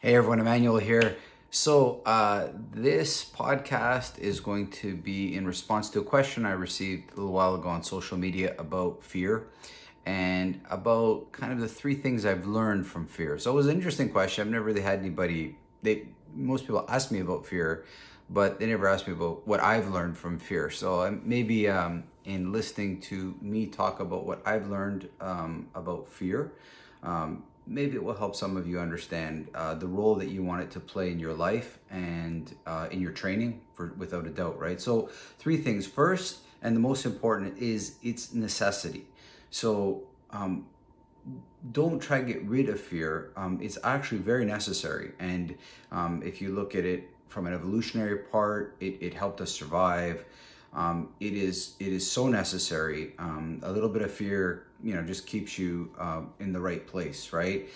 Hey everyone, Emmanuel here. This podcast is going to be in response to a question I received a little while ago on social media about fear and about kind of the three things I've learned from fear. So it was an interesting question. I've never really had anybody, most people ask me about fear, but they never ask me about what I've learned from fear. In listening to me talk about what I've learned about fear, maybe it will help some of you understand the role that you want it to play in your life and in your training, for without a doubt, right? So three things. First, and the most important, is its necessity. So don't try to get rid of fear. It's actually very necessary. And if you look at it from an evolutionary part, it helped us survive. It is so necessary. A little bit of fear, just keeps you in the right place, right?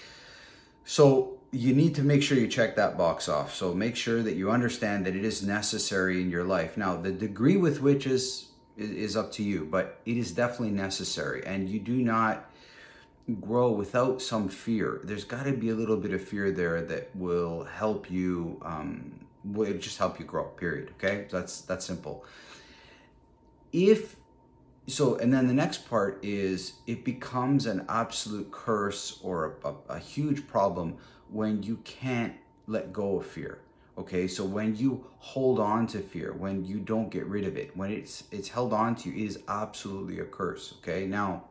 So you need to make sure you check that box off. So make sure that you understand that it is necessary in your life. Now, the degree with which is up to you, but it is definitely necessary, and you do not grow without some fear. There's got to be a little bit of fear there that will help you. Will just help you grow. Period. Okay, that's simple. If so, and then the next part is it becomes an absolute curse or a huge problem when you can't let go of fear. Okay, so when you hold on to fear, when you don't get rid of it, when it's held on to you, it is absolutely a curse. Okay, now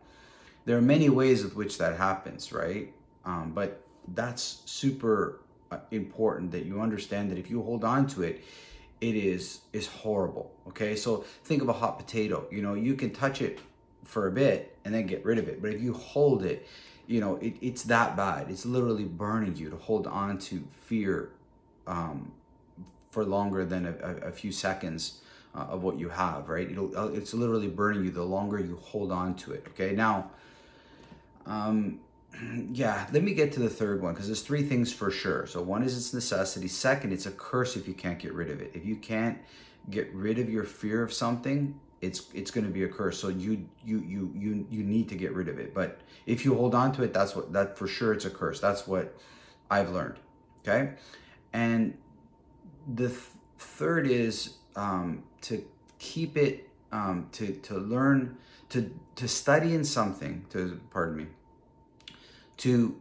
there are many ways with which that happens, right? But that's super important that you understand that if you hold on to it, it is horrible. Okay, so think of a hot potato. You can touch it for a bit and then get rid of it, but if you hold it, it's that bad. It's literally burning you to hold on to fear um, for longer than a few seconds of what you have, right? It's literally burning you the longer you hold on to it. Okay, now um, yeah, let me get to the third one because there's three things for sure. So one is its necessity. Second, it's a curse if you can't get rid of it. If you can't get rid of your fear of something, it's going to be a curse. So you need to get rid of it. But if you hold on to it, that for sure it's a curse. That's what I've learned. Okay, and the third is to keep it to learn to study in something to pardon me to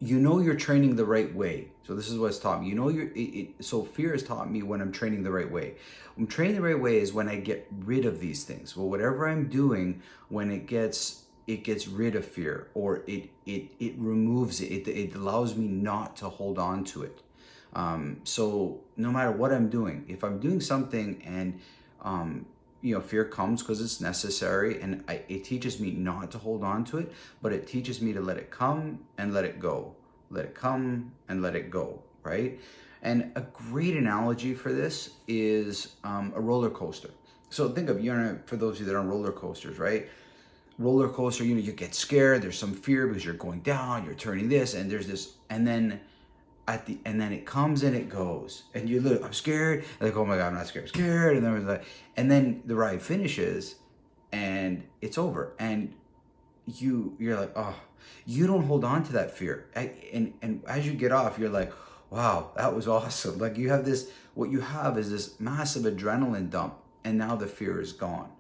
you're training the right way. So this is what's taught me. So fear has taught me when I'm training the right way. I'm training the right way is when I get rid of these things. Well, whatever I'm doing, when it gets rid of fear, or it removes it. It allows me not to hold on to it. So no matter what I'm doing, if I'm doing something and fear comes because it's necessary, and it teaches me not to hold on to it, but it teaches me to let it come and let it go, let it come and let it go, right? And a great analogy for this is a roller coaster. So think of, for those of you that are on roller coasters, right? Roller coaster, you get scared, there's some fear because you're going down, you're turning this, and there's this, and then it comes and it goes, and you look, I'm scared, like, oh my god, I'm not scared, I'm scared, and then the ride finishes and it's over, and you're like, oh, you don't hold on to that fear, and as you get off, you're like, wow, that was awesome. Like, what you have is this massive adrenaline dump, and now the fear is gone.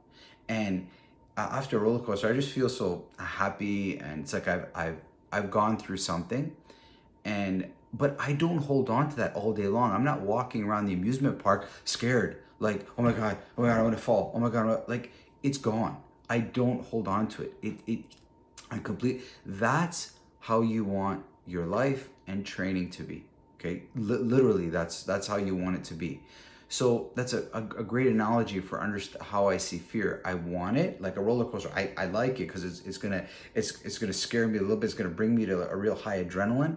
And after a roller coaster, I just feel so happy, and it's like I've gone through something, but I don't hold on to that all day long. I'm not walking around the amusement park scared, like, oh my god, I'm gonna fall, oh my god, like, it's gone. I don't hold on to it. I complete. That's how you want your life and training to be. Okay, literally, that's how you want it to be. So that's a great analogy for how I see fear. I want it like a roller coaster. I like it because it's gonna scare me a little bit. It's gonna bring me to a real high adrenaline,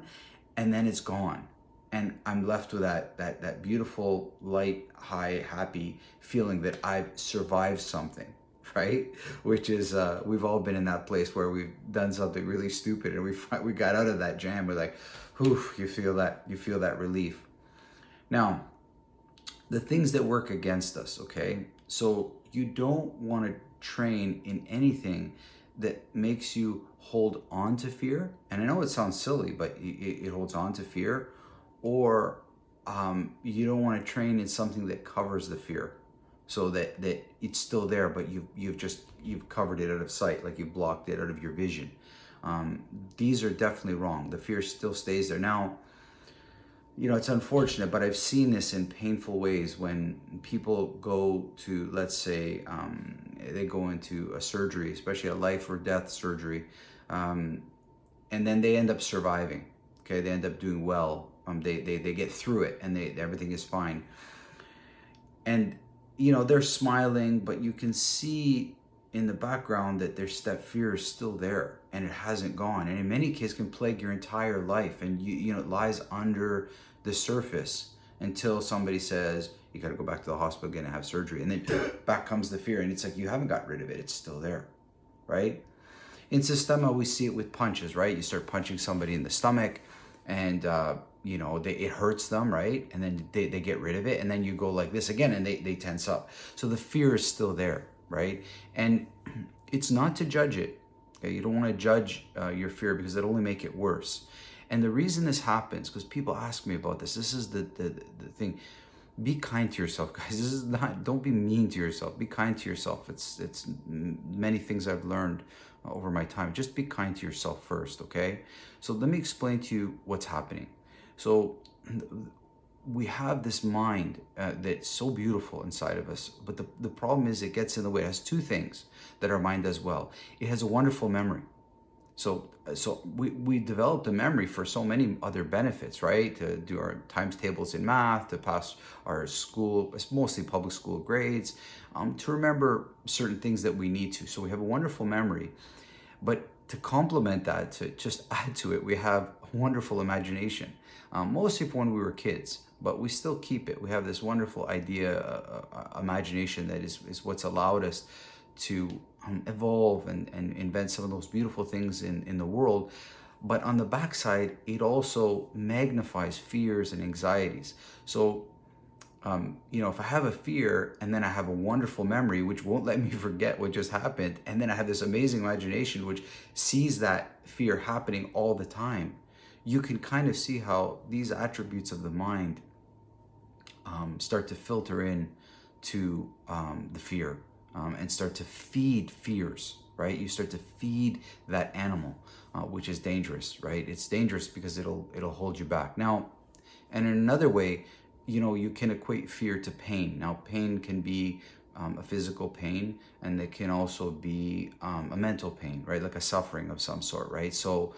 and then it's gone, and I'm left with that beautiful, light, high, happy feeling that I've survived something, right? Which is we've all been in that place where we've done something really stupid and we got out of that jam. We're like, whew, you feel that relief. Now, the things that work against us, okay? So you don't want to train in anything that makes you hold on to fear. And I know it sounds silly, but it holds on to fear, or you don't want to train in something that covers the fear, so that it's still there, but you've covered it out of sight, like you blocked it out of your vision. These are definitely wrong. The fear still stays there. Now, it's unfortunate, but I've seen this in painful ways when people go to, let's say, they go into a surgery, especially a life or death surgery, and then they end up surviving. Okay, they end up doing well. They get through it, and everything is fine. And they're smiling, but you can see in the background that that fear is still there, and it hasn't gone. And in many cases, can plague your entire life, and it lies under the surface until somebody says you got to go back to the hospital again and have surgery, and then back comes the fear, and it's like you haven't got rid of it; it's still there, right? In Systema, we see it with punches, right? You start punching somebody in the stomach, and it hurts them, right? And then they get rid of it, and then you go like this again, and they tense up. So the fear is still there, right? And it's not to judge it. Okay? You don't want to judge your fear, because it'll only make it worse. And the reason this happens, because people ask me about this. This is the thing. Be kind to yourself, guys. This is not. Don't be mean to yourself. Be kind to yourself. It's many things I've learned over my time. Just be kind to yourself first, okay? So let me explain to you what's happening. So we have this mind that's so beautiful inside of us, but the problem is it gets in the way. It has two things that our mind does well. It has a wonderful memory. So we developed a memory for so many other benefits, right? To do our times tables in math, to pass our school, mostly public school grades, to remember certain things that we need to. So we have a wonderful memory. But to complement that, to just add to it, we have a wonderful imagination, mostly from when we were kids, but we still keep it. We have this wonderful idea, imagination, that is what's allowed us to evolve and invent some of those beautiful things in the world. But on the backside, it also magnifies fears and anxieties. So if I have a fear and then I have a wonderful memory which won't let me forget what just happened, and then I have this amazing imagination which sees that fear happening all the time, you can kind of see how these attributes of the mind start to filter in to the fear, and start to feed fears, right? You start to feed that animal, which is dangerous, right? It's dangerous because it'll hold you back. Now, and in another way, you can equate fear to pain. Now, pain can be a physical pain, and it can also be a mental pain, right? Like a suffering of some sort, right? So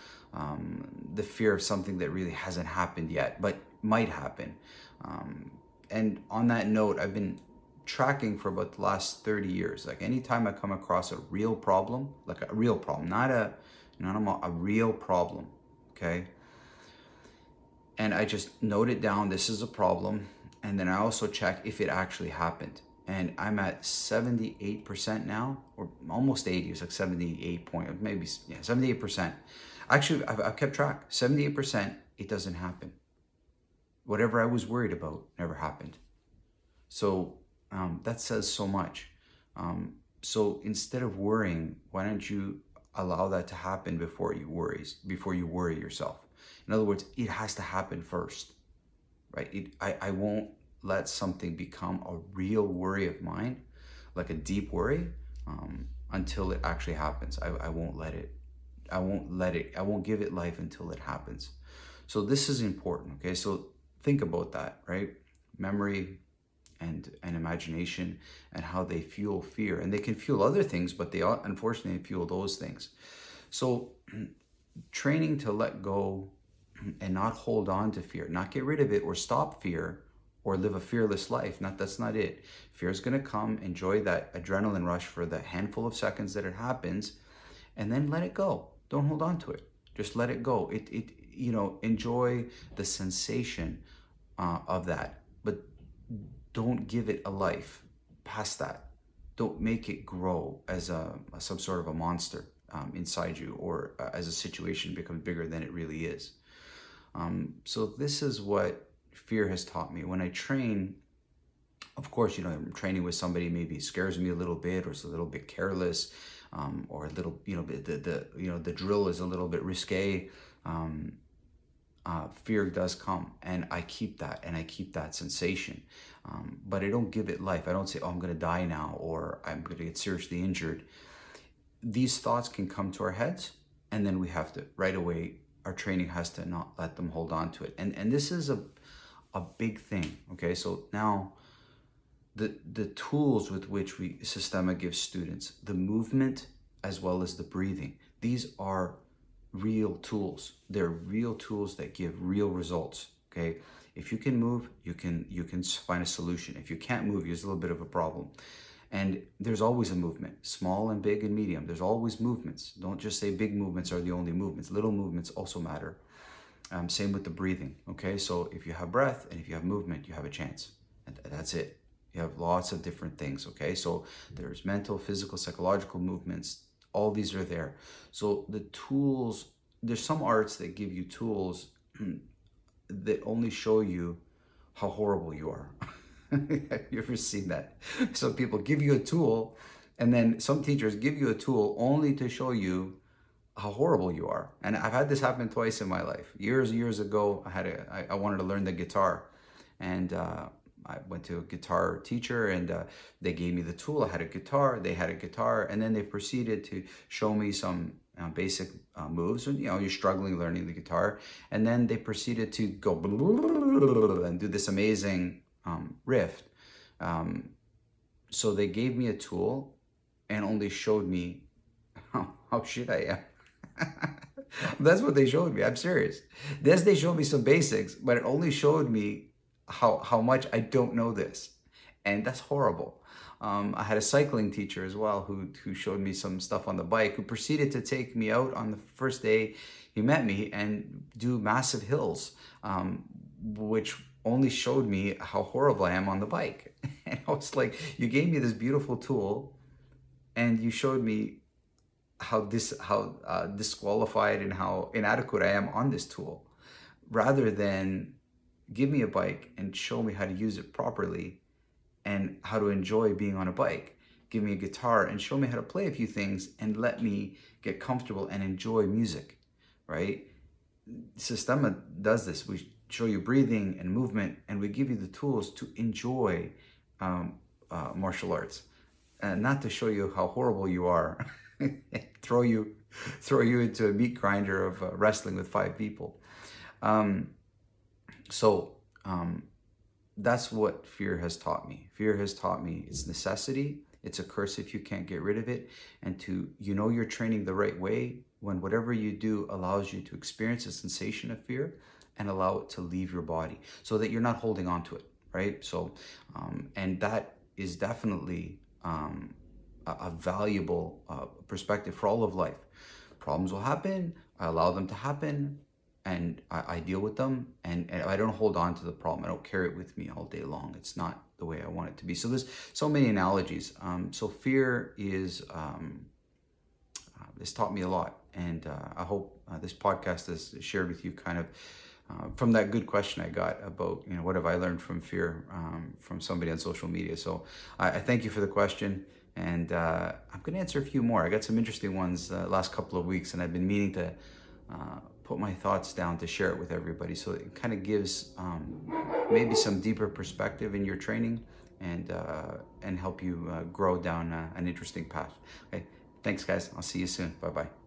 the fear of something that really hasn't happened yet, but might happen. And on that note, I've been tracking for about the last 30 years. Like anytime I come across a real problem, like a real problem, not a real problem, okay? And I just note it down, this is a problem, and then I also check if it actually happened. And I'm at 78% now, or almost 80, it's like 78 point, maybe, yeah, 78%. Actually, I've kept track, 78%, it doesn't happen. Whatever I was worried about never happened. So that says so much. So instead of worrying, why don't you allow that to happen before you worry yourself? In other words, it has to happen first, right? I won't let something become a real worry of mine, like a deep worry, until it actually happens. I won't let it. I won't give it life until it happens. So this is important, okay? So think about that, right? Memory and imagination, and how they fuel fear. And they can fuel other things, but they unfortunately fuel those things. So training to let go and not hold on to fear, not get rid of it or stop fear or live a fearless life. That's not it. Fear is going to come, enjoy that adrenaline rush for the handful of seconds that it happens, and then let it go. Don't hold on to it. Just let it go. Enjoy the sensation of that, but don't give it a life past that. Don't make it grow as some sort of a monster inside you, or as a situation becomes bigger than it really is. So this is what fear has taught me. When I train, of course, I'm training with somebody, maybe it scares me a little bit, or it's a little bit careless, or a little, the drill is a little bit risque. fear does come, and I keep that, and I keep that sensation. But I don't give it life. I don't say, oh, I'm going to die now, or I'm going to get seriously injured. These thoughts can come to our heads, and then we have to, right away, our training has to not let them hold on to it. And this is a big thing, okay? So now, the tools with which Systema gives students, the movement as well as the breathing, these are real tools. They're real tools that give real results, okay? If you can move, you can find a solution. If you can't move, there's a little bit of a problem. And there's always a movement, small and big and medium. There's always movements. Don't just say big movements are the only movements. Little movements also matter. Same with the breathing, okay? So if you have breath and if you have movement, you have a chance. And that's it. You have lots of different things, okay? So there's mental, physical, psychological movements. All these are there. So the tools, there's some arts that give you tools that only show you how horrible you are. Have you ever seen that? So people give you a tool, and then some teachers give you a tool only to show you how horrible you are. And I've had this happen twice in my life. Years ago, I wanted to learn the guitar, and I went to a guitar teacher, and they gave me the tool. I had a guitar, they had a guitar, and then they proceeded to show me some basic moves. And, you're struggling learning the guitar, and then they proceeded to go and do this amazing riff. So they gave me a tool and only showed me how shit I am. That's what they showed me. I'm serious. Yes, they showed me some basics, but it only showed me how much I don't know this. And that's horrible. I had a cycling teacher as well who showed me some stuff on the bike, who proceeded to take me out on the first day he met me and do massive hills, which only showed me how horrible I am on the bike. And I was like, you gave me this beautiful tool and you showed me how disqualified and how inadequate I am on this tool, rather than give me a bike and show me how to use it properly and how to enjoy being on a bike. Give me a guitar and show me how to play a few things and let me get comfortable and enjoy music, right? Systema does this. We show you breathing and movement, and we give you the tools to enjoy martial arts, and not to show you how horrible you are. throw you into a meat grinder of wrestling with 5 people. So that's what fear has taught me. Fear has taught me it's necessity. It's a curse if you can't get rid of it. And you're training the right way when whatever you do allows you to experience a sensation of fear and allow it to leave your body so that you're not holding on to it, right? So, and that is definitely a valuable perspective for all of life. Problems will happen. I allow them to happen, and I deal with them, and I don't hold on to the problem. I don't carry it with me all day long. It's not the way I want it to be. So there's so many analogies. So fear is it's taught me a lot, and I hope this podcast has shared with you kind of from that good question I got about, what have I learned from fear from somebody on social media. So I thank you for the question. And I'm going to answer a few more. I got some interesting ones last couple of weeks, and I've been meaning to put my thoughts down to share it with everybody. So it kind of gives maybe some deeper perspective in your training and help you grow down an interesting path. Okay, thanks guys. I'll see you soon. Bye-bye.